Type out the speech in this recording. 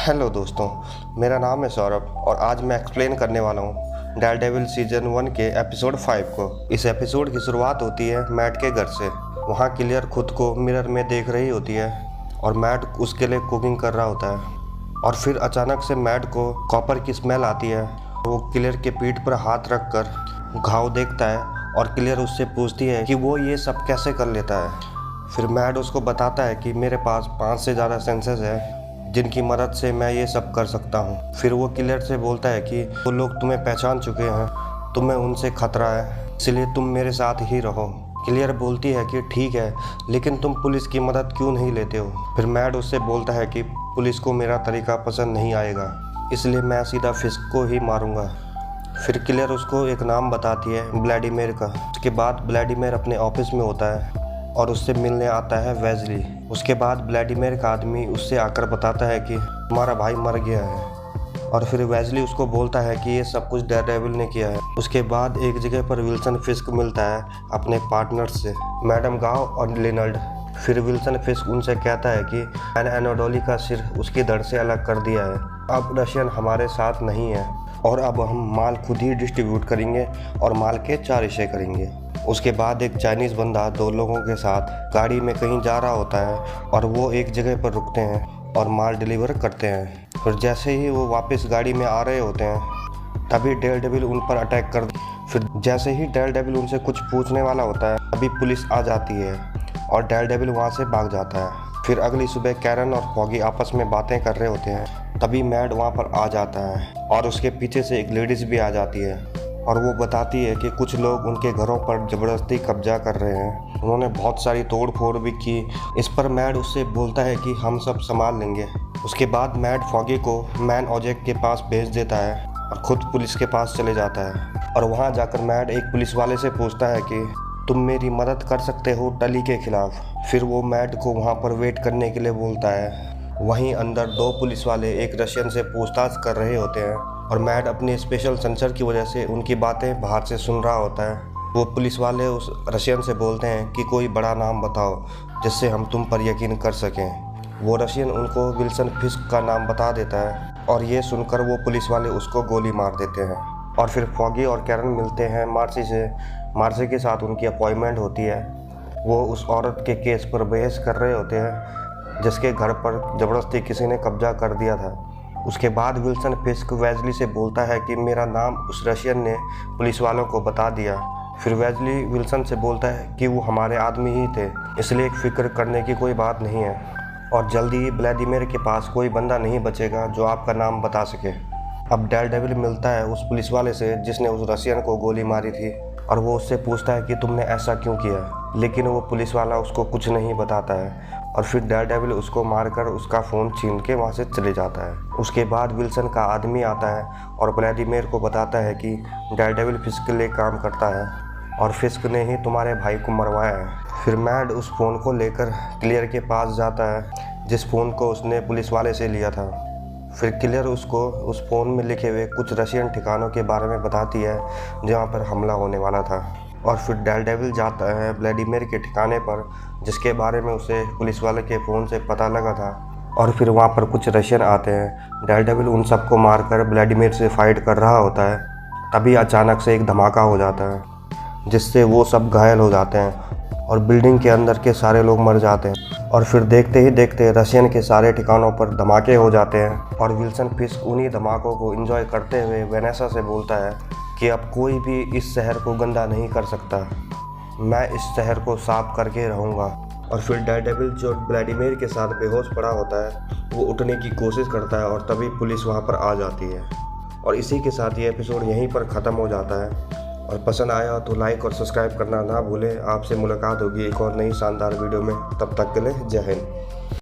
Hello दोस्तों, मेरा नाम है सौरभ और आज मैं एक्सप्लेन करने वाला हूँ डेयरडेविल सीजन 1 के एपिसोड 5 को। इस एपिसोड की शुरुआत होती है मैट के घर से। वहाँ क्लियर खुद को मिरर में देख रही होती है और मैट उसके लिए कुकिंग कर रहा होता है। और फिर अचानक से मैट को कॉपर की स्मेल आती है। वो क्लियर के पीठ पर हाथ रख कर घाव देखता है और क्लियर उससे पूछती है कि वो ये सब कैसे कर लेता है। फिर मैट उसको बताता है कि मेरे पास 5 से ज़्यादा सेंसेस है जिनकी मदद से मैं ये सब कर सकता हूँ। फिर वो क्लियर से बोलता है कि वो लोग तुम्हें पहचान चुके हैं, तुम्हें उनसे खतरा है, इसलिए तुम मेरे साथ ही रहो। क्लियर बोलती है कि ठीक है, लेकिन तुम पुलिस की मदद क्यों नहीं लेते हो। फिर मैड उससे बोलता है कि पुलिस को मेरा तरीका पसंद नहीं आएगा, इसलिए मैं सीधा फिस्क को ही मारूंगा। फिर क्लियर उसको एक नाम बताती है, व्लादिमीर का। उसके बाद व्लादिमीर अपने ऑफिस में होता है और उससे मिलने आता है वेजली। उसके बाद व्लादिमीर का आदमी उससे आकर बताता है कि तुम्हारा भाई मर गया है। और फिर वेजली उसको बोलता है कि ये सब कुछ डेयरडेविल ने किया है। उसके बाद एक जगह पर विल्सन फिस्क मिलता है अपने पार्टनर से, मैडम गाव और लिनल्ड। फिर विल्सन फिस्क उनसे कहता है कि मैंने एनाडोली का सिर उसकी धड़ से अलग कर दिया है, अब रशियन हमारे साथ नहीं है और अब हम माल खुद ही डिस्ट्रीब्यूट करेंगे और माल के 4 हिस्से करेंगे। उसके बाद एक चाइनीज़ बंदा 2 लोगों के साथ गाड़ी में कहीं जा रहा होता है और वो एक जगह पर रुकते हैं और माल डिलीवर करते हैं। फिर जैसे ही वो वापस गाड़ी में आ रहे होते हैं तभी डेयरडेविल उन पर अटैक कर। फिर जैसे ही डेयरडेविल उनसे कुछ पूछने वाला होता है तभी पुलिस आ जाती है और डेयरडेविल वहाँ से भाग जाता है। फिर अगली सुबह कैरन और फॉगी आपस में बातें कर रहे होते हैं, तभी मैड वहाँ पर आ जाता है और उसके पीछे से एक लेडीज़ भी आ जाती है और वो बताती है कि कुछ लोग उनके घरों पर ज़बरदस्ती कब्जा कर रहे हैं। उन्होंने बहुत सारी तोड़ फोड़ भी की। इस पर मैड उससे बोलता है कि हम सब संभाल लेंगे। उसके बाद मैड फॉगी को मैन ऑब्जेक्ट के पास भेज देता है और खुद पुलिस के पास चले जाता है। और वहाँ जाकर मैड एक पुलिस वाले से पूछता है कि तुम मेरी मदद कर सकते हो टली के खिलाफ। फिर वो मैड को वहाँ पर वेट करने के लिए बोलता है। वहीं अंदर 2 पुलिस वाले एक रशियन से पूछताछ कर रहे होते हैं और मैड अपने स्पेशल सेंसर की वजह से उनकी बातें बाहर से सुन रहा होता है। वो पुलिस वाले उस रशियन से बोलते हैं कि कोई बड़ा नाम बताओ जिससे हम तुम पर यकीन कर सकें। वो रशियन उनको विल्सन फिस्क का नाम बता देता है और ये सुनकर वो पुलिस वाले उसको गोली मार देते हैं। और फिर फॉगी और कैरन मिलते हैं मार्सी से। मार्सी के साथ उनकी अपॉइंटमेंट होती है। वो उस औरत के केस पर बहस कर रहे होते हैं जिसके घर पर ज़बरदस्ती किसी ने कब्जा कर दिया था। उसके बाद विल्सन फिस्क वेजली से बोलता है कि मेरा नाम उस रशियन ने पुलिस वालों को बता दिया। फिर वेजली विल्सन से बोलता है कि वो हमारे आदमी ही थे, इसलिए फिक्र करने की कोई बात नहीं है और जल्दी ही व्लादिमीर के पास कोई बंदा नहीं बचेगा जो आपका नाम बता सके। अब डेयरडेविल मिलता है उस पुलिस वाले से जिसने उस रशियन को गोली मारी थी और वो उससे पूछता है कि तुमने ऐसा क्यों किया, लेकिन वो पुलिस वाला उसको कुछ नहीं बताता है। और फिर डेयरडेविल उसको मारकर उसका फ़ोन छीन के वहाँ से चले जाता है। उसके बाद विल्सन का आदमी आता है और व्लादिमीर को बताता है कि डेयरडेविल फिस्क के लिए काम करता है और फिस्क ने ही तुम्हारे भाई को मरवाया है। फिर मैड उस फ़ोन को लेकर क्लियर के पास जाता है जिस फ़ोन को उसने पुलिस वाले से लिया था। फिर क्लियर उसको उस फ़ोन में लिखे हुए कुछ रशियन ठिकानों के बारे में बताती है जहाँ पर हमला होने वाला था। और फिर डेयरडेविल जाता है व्लादिमीर के ठिकाने पर जिसके बारे में उसे पुलिस वाले के फ़ोन से पता लगा था। और फिर वहाँ पर कुछ रशियन आते हैं। डेयरडेविल उन सबको मारकर व्लादिमीर से फाइट कर रहा होता है, तभी अचानक से एक धमाका हो जाता है जिससे वो सब घायल हो जाते हैं और बिल्डिंग के अंदर के सारे लोग मर जाते हैं। और फिर देखते ही देखते रशियन के सारे ठिकानों पर धमाके हो जाते हैं और विल्सन फिस्क उन्हीं धमाकों को एंजॉय करते हुए वेनेसा से बोलता है कि अब कोई भी इस शहर को गंदा नहीं कर सकता, मैं इस शहर को साफ करके रहूँगा। और फिर डेयरडेविल जो व्लादिमीर के साथ बेहोश पड़ा होता है वो उठने की कोशिश करता है और तभी पुलिस वहाँ पर आ जाती है। और इसी के साथ ये एपिसोड यहीं पर ख़त्म हो जाता है। और पसंद आया तो लाइक और सब्सक्राइब करना ना भूलें। आपसे मुलाकात होगी एक और नई शानदार वीडियो में, तब तक के लिए जय हिंद।